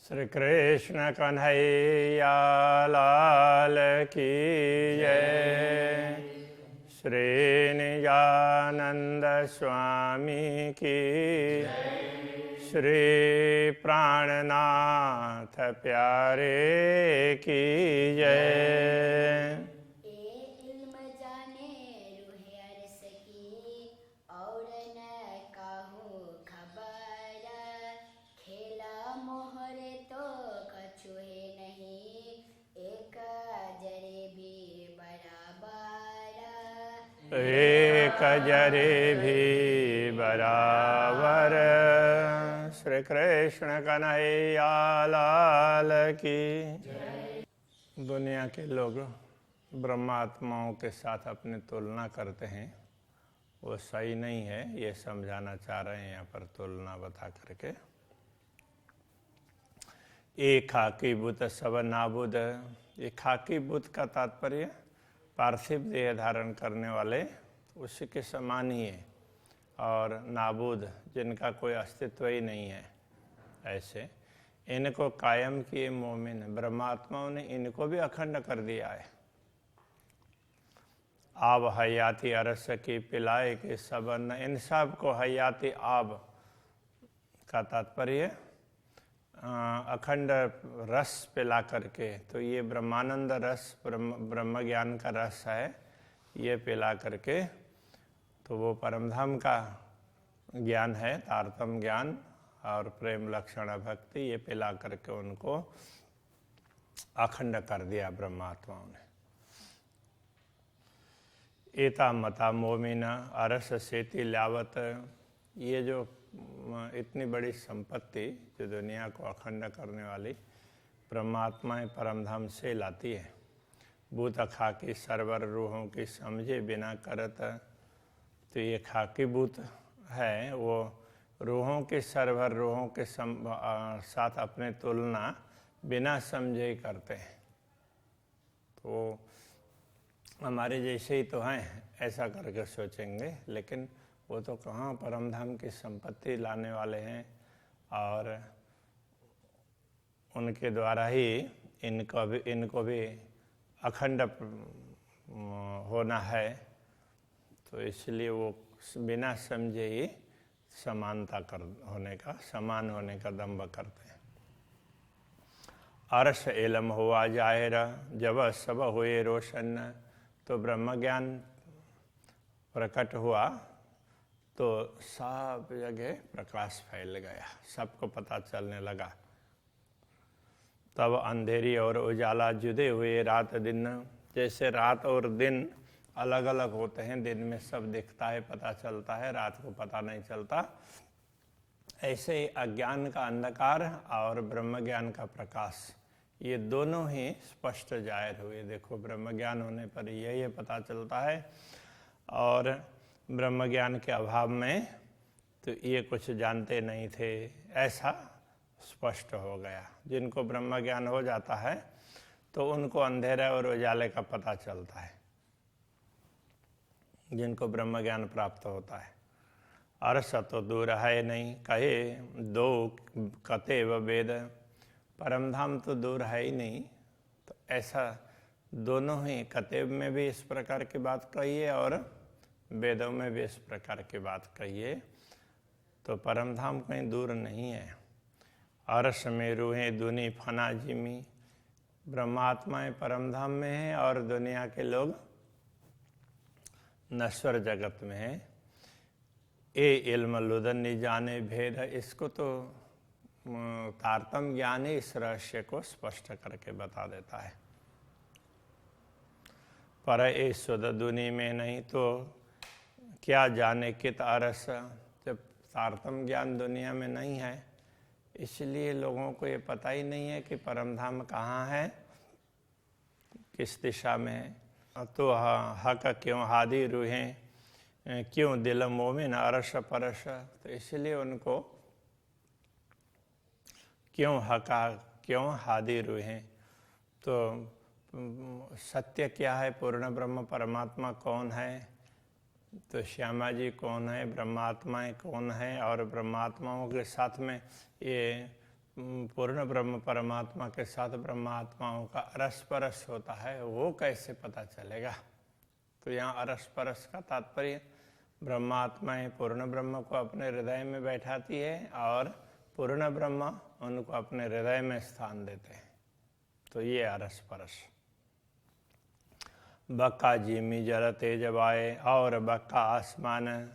श्री कृष्ण कन्हैया लाल की जय। श्री निजानंद स्वामी की श्री प्राणनाथ प्यारे की जय। एक जरे भी बराबर। श्री कृष्ण कन्हैया लाल की। दुनिया के लोग ब्रह्मात्माओं के साथ अपनी तुलना करते हैं, वो सही नहीं है, ये समझाना चाह रहे हैं यहाँ पर तुलना बता करके। एक खाकी बुत सब नाबुद। ये खाकी बुत का तात्पर्य पार्थिव देह धारण करने वाले उसी के समान ही है, और नाबूद जिनका कोई अस्तित्व ही नहीं है, ऐसे इनको कायम किए मोमिन ब्रह्मात्माओं ने इनको भी अखंड कर दिया है। आब हयाती अरस की पिलाए के सबन। इन सब को हयाती आब का तात्पर्य अखंड रस पिला करके, तो ये ब्रह्मानंद रस ब्रह्म ज्ञान का रस है, ये पिला करके तो वो परमधाम का ज्ञान है, तारतम ज्ञान और प्रेम लक्षण भक्ति, ये पिला करके उनको अखंड कर दिया ब्रह्मात्माओं ने। एता मता मोमिना अरस सेति लावत। ये जो इतनी बड़ी संपत्ति जो दुनिया को अखंड करने वाली ब्रह्मात्माएं परमधाम से लाती है। भूत खाकी सरवर रूहों की समझे बिना करत। तो ये खाकी भूत है, वो रूहों के सरवर रूहों के साथ अपने तुलना बिना समझे ही करते हैं। तो हमारे जैसे ही तो हैं, ऐसा करके सोचेंगे, लेकिन वो तो कहाँ परमधाम की संपत्ति लाने वाले हैं, और उनके द्वारा ही इनको भी अखंड होना है। तो इसलिए वो बिना समझे ही समान होने का दंभ करते हैं। अरस एलम हुआ जाहिर जब सब हुए रोशन। तो ब्रह्म ज्ञान प्रकट हुआ तो सब जगह प्रकाश फैल गया, सबको पता चलने लगा। तब अंधेरी और उजाला जुदे हुए रात दिन। जैसे रात और दिन अलग अलग होते हैं, दिन में सब दिखता है, पता चलता है, रात को पता नहीं चलता, ऐसे ही अज्ञान का अंधकार और ब्रह्म ज्ञान का प्रकाश, ये दोनों ही स्पष्ट जाहिर हुए। देखो, ब्रह्म ज्ञान होने पर ये पता चलता है, और ब्रह्म ज्ञान के अभाव में तो ये कुछ जानते नहीं थे, ऐसा स्पष्ट हो गया। जिनको ब्रह्म ज्ञान हो जाता है तो उनको अंधेरे और उजाले का पता चलता है, जिनको ब्रह्म ज्ञान प्राप्त होता है। अरस तो दूर है नहीं कहे दो कतेव वेद। परमधाम तो दूर है ही नहीं, तो ऐसा दोनों ही कतेब में भी इस प्रकार की बात कही है और वेदों में भी इस प्रकार की बात कही है। तो परमधाम कहीं दूर नहीं है। अरस में रूहें दुनी फना जिमी। ब्रह्मात्माएं परमधाम में हैं और दुनिया के लोग नश्वर जगत में हैं। ए इल्म लुदन जाने भेद। इसको तो तारतम ज्ञान ही इस रहस्य को स्पष्ट करके बता देता है। पर ए सुध दुनी में नहीं तो क्या जाने कित अरस। जब तारतम ज्ञान दुनिया में नहीं है, इसलिए लोगों को ये पता ही नहीं है कि परमधाम कहाँ है, किस दिशा में है। तो हक क्यों हादी रूहें क्यों दिल मोमिन अरस परस। तो इसलिए उनको क्यों हादी रूहें। तो सत्य क्या है, पूर्ण ब्रह्म परमात्मा कौन है, तो श्यामा जी कौन है, ब्रह्मात्माएं कौन है, और ब्रह्मात्माओं के साथ में ये पूर्ण ब्रह्म परमात्मा के साथ ब्रह्मात्माओं का अरस परस होता है, वो कैसे पता चलेगा? तो यहाँ अरस परस का तात्पर्य ब्रह्मात्माएं पूर्ण ब्रह्म को अपने हृदय में बैठाती है और पूर्ण ब्रह्म उनको अपने हृदय में स्थान देते हैं। तो ये अरस परस। बक्का जिमी जल तेज वाए और बक्का आसमान।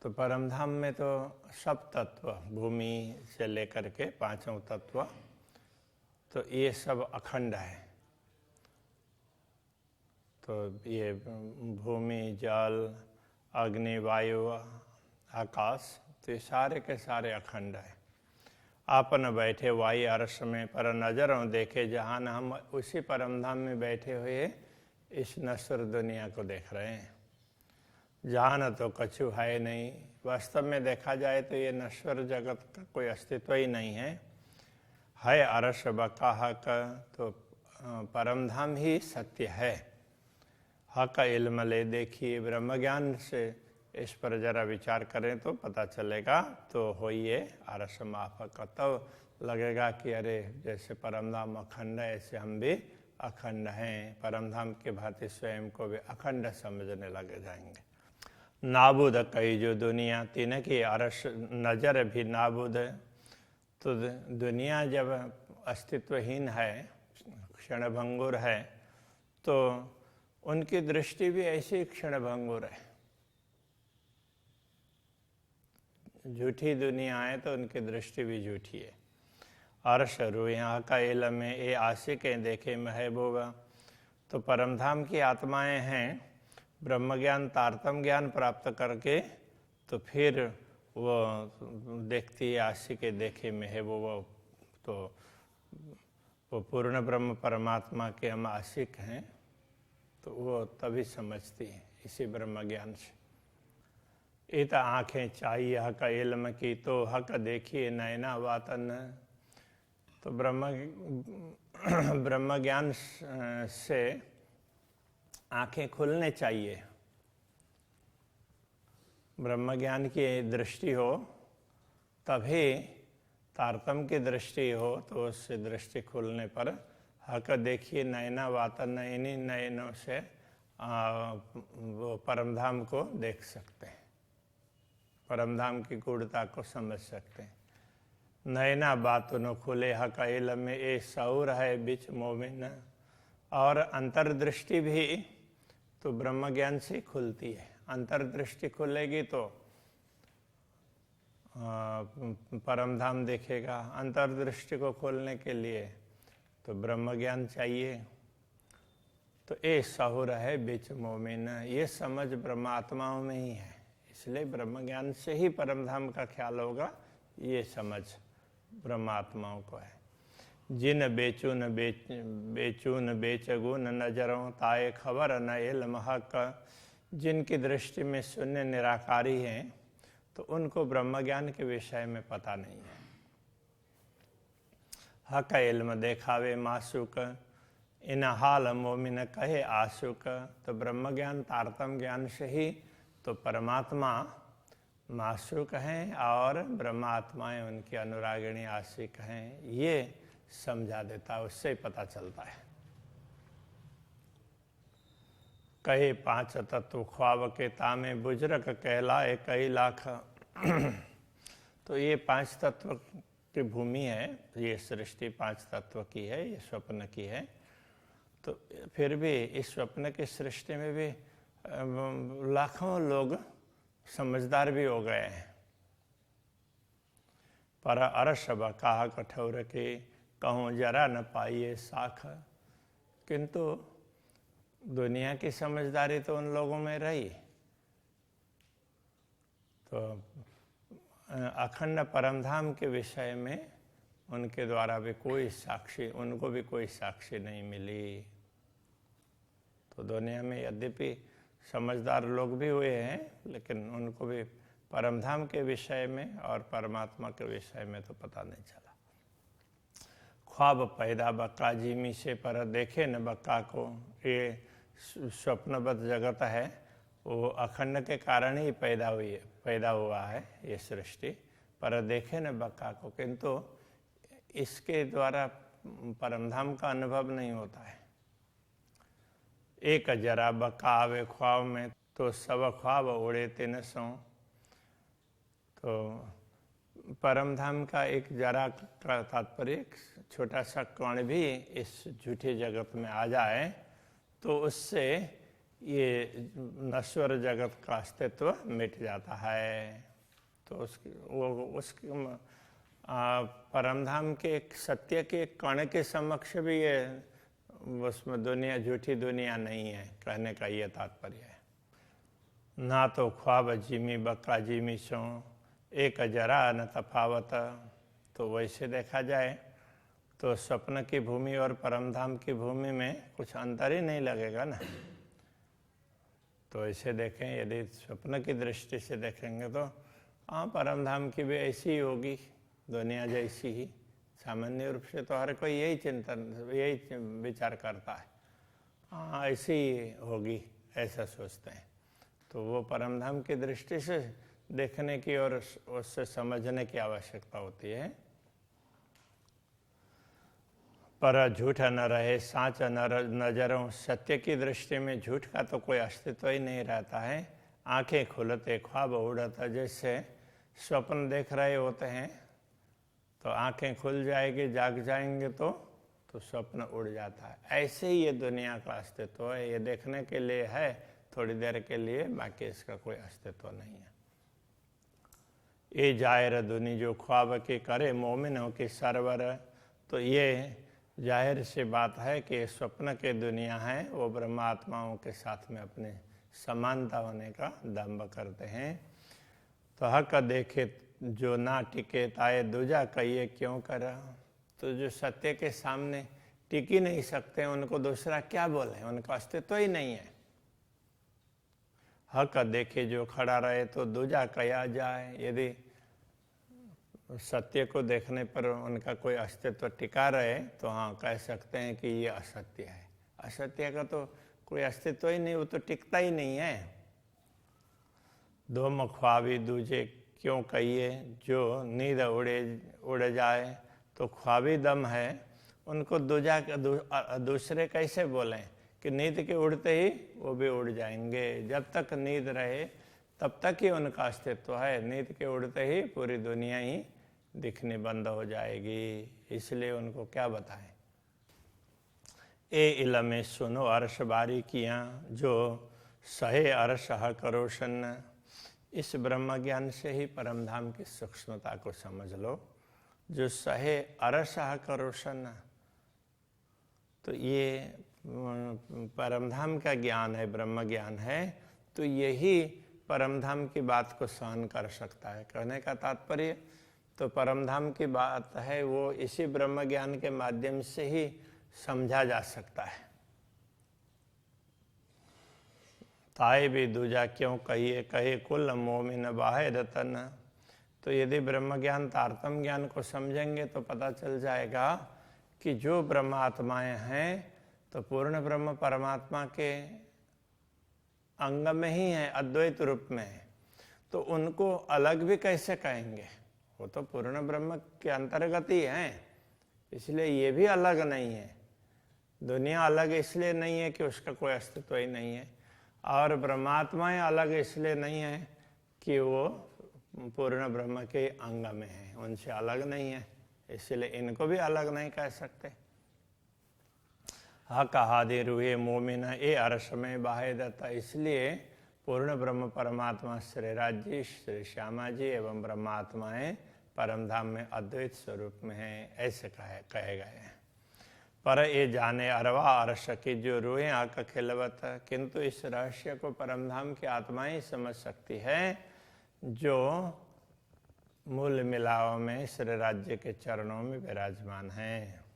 तो परमधाम में तो सब तत्व, भूमि से लेकर के पांचों तत्व, तो ये सब अखंड है। तो ये भूमि, जल, अग्नि, वायु, आकाश, तो ये सारे के सारे अखंड है। आपन बैठे वाई अरस में पर नजरों देखे जहान, हम उसी परमधाम में बैठे हुए इस नश्वर दुनिया को देख रहे हैं। जहान तो कछु है नहीं, वास्तव में देखा जाए तो ये नश्वर जगत का कोई अस्तित्व ही नहीं है। अरस बका हक, तो परमधाम ही सत्य है। हक इल्म ले देखिए, ब्रह्म ज्ञान से इस पर जरा विचार करें तो पता चलेगा। तो होइए अरस माफक, तब लगेगा कि अरे जैसे परमधाम अखंड है ऐसे हम भी अखंड हैं। परमधाम के भांति स्वयं को भी अखंड समझने लगे जाएंगे। नाबुद कई जो दुनिया तीन की अरस नजर भी नाबुद। तो दुनिया जब अस्तित्वहीन है, क्षणभंगुर है, तो उनकी दृष्टि भी ऐसी क्षणभंगुर है। झूठी दुनिया है तो उनकी दृष्टि भी झूठी है। अर्श रू यहाँ का इल्म में ए आशिकें देखे महबूबा। तो परमधाम की आत्माएं हैं, ब्रह्म ज्ञान तारतम ज्ञान प्राप्त करके तो फिर वो देखती है आशिकें देखे महबूबा। तो वो पूर्ण ब्रह्म परमात्मा के हम आशिक हैं, तो वो तभी समझती है इसी ब्रह्म ज्ञान से। इत आँखें चाहिए हक इल्म की, तो हक देखिए नैना वातन। तो ब्रह्म ज्ञान से आँखें खुलने चाहिए। ब्रह्म ज्ञान की दृष्टि हो तभी, तारतम की दृष्टि हो तो उससे दृष्टि खुलने पर हक देखिए नैना वातन, इन्हीं नयनों से वो परमधाम को देख सकते हैं, परमधाम की गूढ़ता को समझ सकते हैं। नैना बातुनो खुले हक इल्म में ए सऊर है बिच मोमिन। और अंतर्दृष्टि भी तो ब्रह्म ज्ञान से खुलती है। अंतर्दृष्टि खुलेगी तो परमधाम देखेगा। अंतर्दृष्टि को खोलने के लिए तो ब्रह्म ज्ञान चाहिए। तो ए सहुर है बिच मोमिन, ये समझ ब्रह्मात्माओं में ही है, इसलिए ब्रह्म ज्ञान से ही परमधाम का ख्याल होगा। ये समझ ब्रह्मात्माओं को है। जिन बेचून बेचगुन नजरों ताए खबर न इल्म हक। जिनकी दृष्टि में शून्य निराकारी हैं, तो उनको ब्रह्म ज्ञान के विषय में पता नहीं है। हक इल्म देखावे मासूक, इन हाल मोमिन कहे आशुक। तो ब्रह्म ज्ञान तारतम ज्ञान से ही तो परमात्मा मासूक हैं और ब्रह्मात्माएं उनकी अनुरागिणी आशिक हैं, ये समझा देता, उससे ही पता चलता है। कहे पांच तत्व ख्वाब के तामे बुजुर्ग कहलाए कई लाख। तो ये पांच तत्व की भूमि है, ये सृष्टि पांच तत्व की है, ये स्वप्न की है। तो फिर भी इस स्वप्न की सृष्टि में भी लाखों लोग समझदार भी हो गए हैं। पर अरस कहा कठोर के कहूँ जरा न पाइए साख। किंतु दुनिया की समझदारी तो उन लोगों में रही। तो अखंड परमधाम के विषय में उनके द्वारा भी कोई साक्षी, उनको भी कोई साक्षी नहीं मिली। तो दुनिया में यद्यपि समझदार लोग भी हुए हैं, लेकिन उनको भी परमधाम के विषय में और परमात्मा के विषय में तो पता नहीं चला। ख्वाब पैदा बक्का जिमी से पर देखे न बक्का को। ये स्वप्नबद्ध जगत है, वो अखंड के कारण ही पैदा हुआ है ये सृष्टि। पर देखे न बक्का को, किंतु इसके द्वारा परमधाम का अनुभव नहीं होता है। एक जरा बक्का आवे ख्वाब में, तो सब ख्वाब उड़े तिन सो। तो परमधाम का एक जरा का तात्पर्य एक छोटा सा कण भी इस झूठे जगत में आ जाए तो उससे ये नश्वर जगत का अस्तित्व मिट जाता है। तो उसकी परमधाम के एक सत्य के कण के समक्ष भी ये उसमें दुनिया झूठी दुनिया नहीं है, कहने का ये तात्पर्य है। ना तो ख्वाब जिमी बक्का जिमी सो, एक जरा न तफावत। तो वैसे देखा जाए तो स्वप्न की भूमि और परमधाम की भूमि में कुछ अंतर ही नहीं लगेगा ना। तो ऐसे देखें, यदि स्वप्न की दृष्टि से देखेंगे तो हाँ, परमधाम की भी ऐसी ही होगी, दुनिया जैसी ही। सामान्य रूप से तो हर कोई यही चिंतन, यही विचार करता है, हाँ ऐसी ही होगी, ऐसा सोचते हैं। तो वो परमधाम की दृष्टि से देखने की और उससे समझने की आवश्यकता होती है। पर झूठ न रहे साँच नजरों, सत्य की दृष्टि में झूठ का तो कोई अस्तित्व ही नहीं रहता है। आंखें खुलते ख्वाब उड़ता, जैसे स्वप्न देख रहे होते हैं तो आंखें खुल जाएगी, जाग जाएंगे तो स्वप्न उड़ जाता है। ऐसे ही ये दुनिया का अस्तित्व है, ये देखने के लिए है थोड़ी देर के लिए, बाकी इसका कोई अस्तित्व नहीं है। ये जाहिर दुनी जो ख्वाब के करे मोमिनों की सरवर। तो ये जाहिर सी बात है कि स्वप्न के दुनिया है वो ब्रह्मात्माओं के साथ में अपने समानता होने का दंभ करते हैं। तो हक देखे जो ना टिके ताए दूजा कहिए क्यों करा। तो जो सत्य के सामने टिक ही नहीं सकते उनको दूसरा क्या बोले, उनका अस्तित्व ही नहीं है। हक देखे जो खड़ा रहे तो दूजा कया जाए। यदि सत्य को देखने पर उनका कोई अस्तित्व टिका रहे तो हाँ कह सकते हैं कि ये असत्य है। असत्य का तो कोई अस्तित्व ही नहीं, वो तो टिकता ही नहीं है। दो ख्वाबी दूजे क्यों कहिए, जो नींद उड़ जाए। तो ख्वाबी दम है, उनको दूसरे कैसे बोलें कि नींद के उड़ते ही वो भी उड़ जाएंगे। जब तक नींद रहे तब तक ही उनका अस्तित्व है, नींद के उड़ते ही पूरी दुनिया ही दिखनी बंद हो जाएगी। इसलिए उनको क्या बताएं। ए इलमे सुनो अर्श बारीकियाँ, जो सहे अर्श हक रोशन। इस ब्रह्म ज्ञान से ही परमधाम की सूक्ष्मता को समझ लो। जो सहे अर्श हक रोशन, तो ये परमधाम का ज्ञान है, ब्रह्म ज्ञान है, तो यही परमधाम की बात को सहन कर सकता है। कहने का तात्पर्य तो परमधाम की बात है वो इसी ब्रह्म ज्ञान के माध्यम से ही समझा जा सकता है। ताए भी दूजा क्यों कहिए, कहे कुल मोमिन बाहे रतन। तो यदि ब्रह्म ज्ञान तारतम ज्ञान को समझेंगे तो पता चल जाएगा कि जो ब्रह्म आत्माएं हैं तो पूर्ण ब्रह्म परमात्मा के अंग में ही है, अद्वैत रूप में है, तो उनको अलग भी कैसे कहेंगे, वो तो पूर्ण ब्रह्म के अंतर्गत ही है। इसलिए ये भी अलग नहीं है। दुनिया अलग इसलिए नहीं है कि उसका कोई अस्तित्व ही नहीं है, और ब्रह्मात्माएं अलग इसलिए नहीं है कि वो पूर्ण ब्रह्म के अंग में है, उनसे अलग नहीं है, इसलिए इनको भी अलग नहीं कह सकते। हा कहा दे रूहे मोमिन ए अर्श में बाहे दत्ता। इसलिए पूर्ण ब्रह्म परमात्मा श्री राज जी, श्री श्यामा जी एवं ब्रह्मात्माएं परमधाम में अद्वैत स्वरूप में हैं, ऐसे कहे गए हैं। पर ये जाने अरवा अर्श की जो रूहें आका खिलवत। किंतु इस रहस्य को परमधाम की आत्माएं समझ सकती है जो मूल मिलाव में श्री राज्य के चरणों में विराजमान हैं।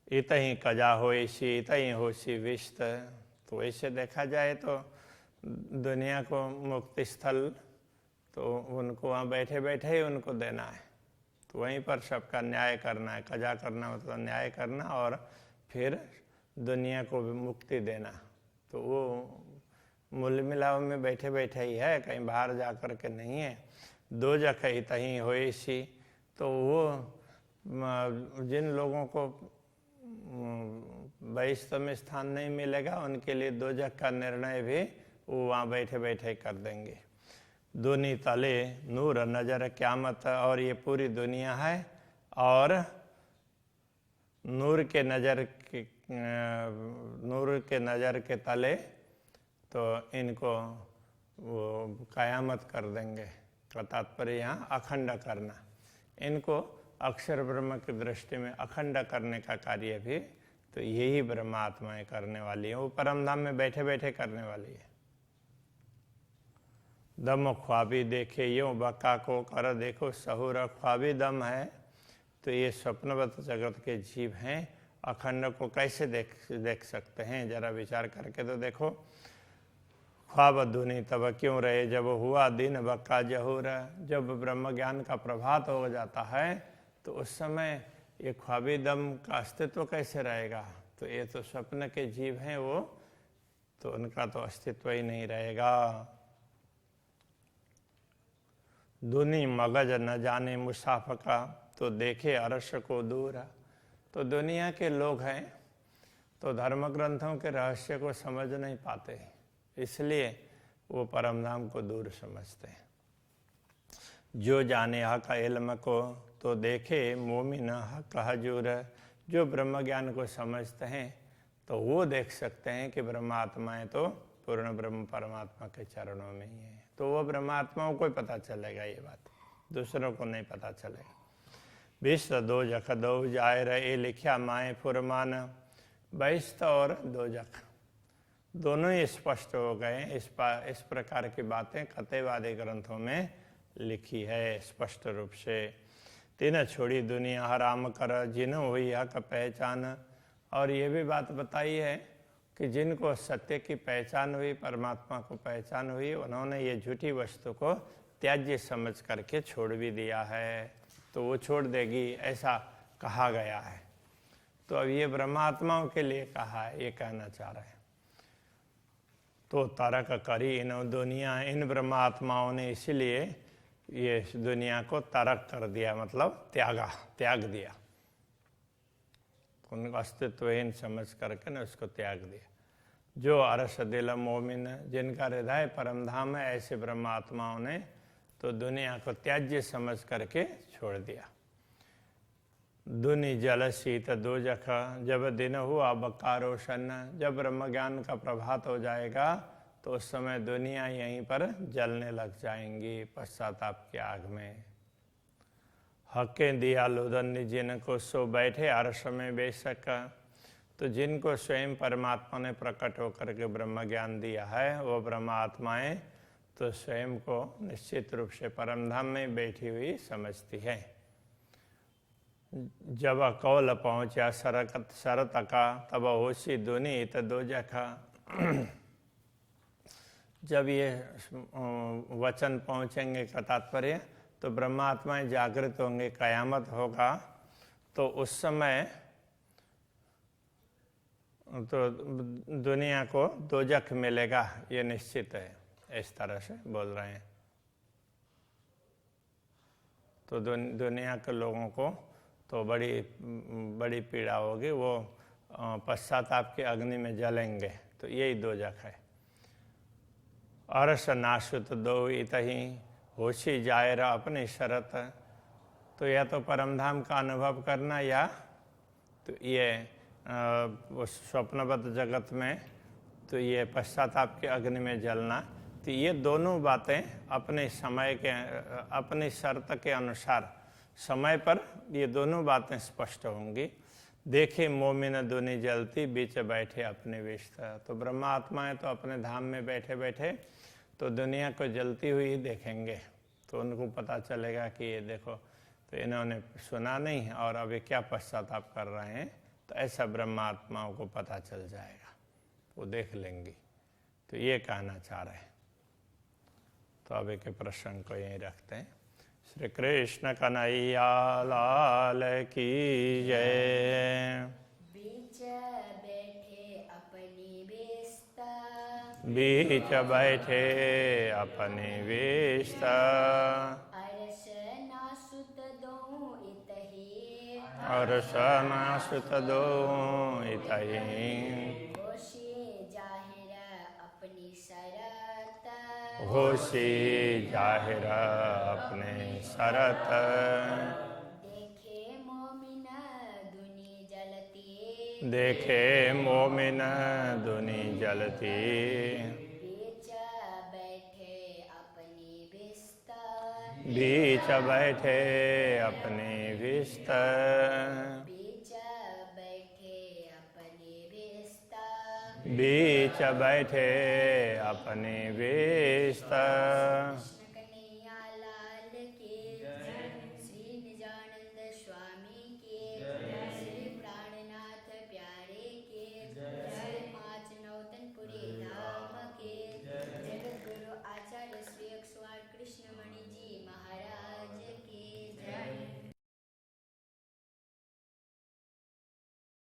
इतहीं कजा होइसी इतहीं होसी विस्त। तो ऐसे देखा जाए तो दुनिया को मुक्ति स्थल तो उनको वहाँ बैठे बैठे ही उनको देना है, तो वहीं पर सबका न्याय करना है। कजा करना मतलब न्याय करना, और फिर दुनिया को भी मुक्ति देना। तो वो मूल मिलाव में बैठे बैठे ही है, कहीं बाहर जा कर के नहीं है। दोजख इतहि होइसी। तो वो जिन लोगों को बहिष्ठ में स्थान नहीं मिलेगा उनके लिए दोजख का निर्णय भी वो वहाँ बैठे बैठे कर देंगे। दुनी तले नूर नजर क़यामत, और ये पूरी दुनिया है और नूर के नज़र के तले तो इनको वो क़यामत कर देंगे। का तात्पर्य यहाँ अखंड करना, इनको अक्षर ब्रह्म की दृष्टि में अखंड करने का कार्य भी तो यही ब्रह्मात्माएं करने वाली है। वो परम धाम में बैठे बैठे करने वाली है। दम ख्वाबी देखे यूँ बका को कर देखो सहूर, ख्वाबी दम है तो ये स्वप्नवत जगत के जीव हैं, अखंड को कैसे देख सकते हैं? जरा विचार करके तो देखो। ख्वाब धुनी तब क्यों रहे जब हुआ दिन बक्का जहूर, जब ब्रह्म ज्ञान का प्रभात हो जाता है तो उस समय ये ख्वाबी दम का अस्तित्व कैसे रहेगा? तो ये तो स्वप्न के जीव हैं, वो तो उनका तो अस्तित्व ही नहीं रहेगा। दुनी मगज न जाने मुसाफ का, तो देखे अरश को दूर। तो दुनिया के लोग हैं तो धर्म ग्रंथों के रहस्य को समझ नहीं पाते, इसलिए वो परमधाम को दूर समझते हैं। जो जाने हक इल्म को, तो देखे मोमिन हक हजूर। जो ब्रह्म ज्ञान को समझते हैं तो वो देख सकते हैं कि ब्रह्मात्माएं तो पूर्ण ब्रह्म परमात्मा के चरणों में ही है। तो वो ब्रह्मात्माओं को ही पता चलेगा, ये बात दूसरों को नहीं पता चलेगा। विश्व दोजख दो जाए रहे लिखा माए फुरमान, बहिष्ठ और दोजख दोनों ही स्पष्ट हो गए। इस प्रकार की बातें कथेवादी ग्रंथों में लिखी है स्पष्ट रूप से। तीन छोड़ी दुनिया हराम कर, जिन्हों हुई हक पहचान। और ये भी बात बताई है कि जिनको सत्य की पहचान हुई, परमात्मा को पहचान हुई, उन्होंने ये झूठी वस्तु को त्याज्य समझ करके छोड़ भी दिया है, तो वो छोड़ देगी ऐसा कहा गया है। तो अब ये ब्रह्मात्माओं के लिए कहा है, ये कहना चाह रहे हैं। तो तारक करी इन दुनिया, इन ब्रह्मात्माओं ने इसीलिए ये दुनिया को तारक कर दिया, मतलब त्याग दिया, उनका अस्तित्वहीन समझ करके न उसको त्याग दिया। जो अरस दिल मोमिन, जिनका हृदय परमधाम है, ऐसे ब्रह्मात्माओं ने तो दुनिया को त्याज्य समझ करके छोड़ दिया। दुनि जल शीत दोजख, जब दिन हुआ बक्का रोशन। जब ब्रह्म ज्ञान का प्रभात हो जाएगा तो उस समय दुनिया यहीं पर जलने लग जाएंगी पश्चाताप की आग में। हक़े दिया लुदन, जिनको सो बैठे अर्श में बेशक। तो जिनको स्वयं परमात्मा ने प्रकट होकर के ब्रह्म ज्ञान दिया है, वो ब्रह्मात्माएं तो स्वयं को निश्चित रूप से परमधाम में बैठी हुई समझती है। जब कौल पहुँचा शरत का, तब होशी दुनी त दोजखा। जब ये वचन पहुँचेंगे का तात्पर्य, तो ब्रह्मात्माएं जागृत होंगे, कयामत होगा, तो उस समय तो दुनिया को दोजख मिलेगा, ये निश्चित है। इस तरह से बोल रहे हैं। तो दुनिया के लोगों को तो बड़ी पीड़ा होगी, वो पश्चाताप की अग्नि में जलेंगे, तो यही दोजख है। अरस नाशुत दो इतही, होशी जायर अपनी शरत। तो या तो परमधाम का अनुभव करना, या तो ये स्वप्नबद्ध जगत में तो ये पश्चाताप के अग्नि में जलना। तो ये दोनों बातें अपने समय के, अपनी शर्त के अनुसार समय पर ये दोनों बातें स्पष्ट होंगी। देखे मोमिन दुनी जलती, बीच बैठे अपने विष्ठा। तो ब्रह्मात्माएं तो अपने धाम में बैठे बैठे तो दुनिया को जलती हुई देखेंगे, तो उनको पता चलेगा कि ये देखो, तो इन्होंने सुना नहीं और अभी क्या पश्चाताप कर रहे हैं। तो ऐसा ब्रह्मात्माओं को पता चल जाएगा, वो देख लेंगी। तो ये कहना चाह रहे हैं। तो अभी के प्रसंग को यहीं रखते हैं। श्री कृष्ण कन्हैया लाल की जय। बीच बैठे अपनी व्यस्त, बीच बैठे अपनी व्यस्त, अरसनाश्रुतदो इतई होशी जाहिर अपनी शरत होशी जाहिर अपने शरत देखे मोमिन दुनी जलती देखे मोमिन दुनी जलती बीच बैठे अपनी बिस्तर बीच बैठे अपने बिस्तर बीच बैठे अपनी बिस्तर बीच बैठे अपने बिस्तर